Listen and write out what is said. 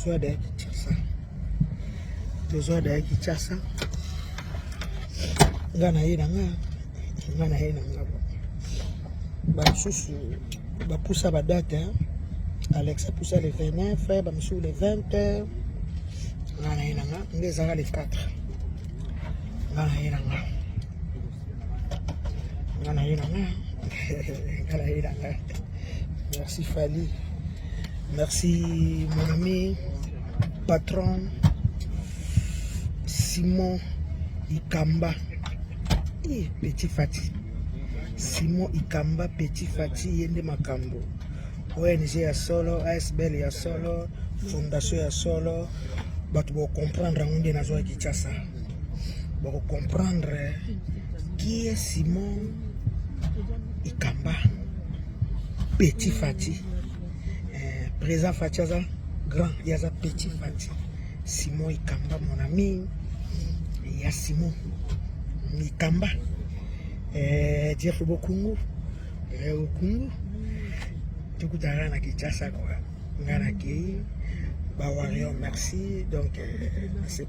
tozwa da Kinshasa nga na ye na nga basusu bapusa badate Alex apusa le 29 bamusu le 20 nga na ye na nga nga ezaka le 4 nga na ye na nga. Merci Fali, merci mon ami patron Simon Ikamba et Petit Fati. Simon Ikamba Petit Fati yende makambo ONG ya solo, ASBL ya solo, fondation ya solo. Bato bo comprendre ngonde na zo Kinshasa, bo comprendre qui est Simon Ikamba Petit Fati. Présent Fati aza grand, yaza Petit Fati. Simon Ikamba mon ami, ya Simon Ikamba Jeff Bokungu Okungu tukutana na Kinshasa kwa ngana ki ba wario merci donc c'est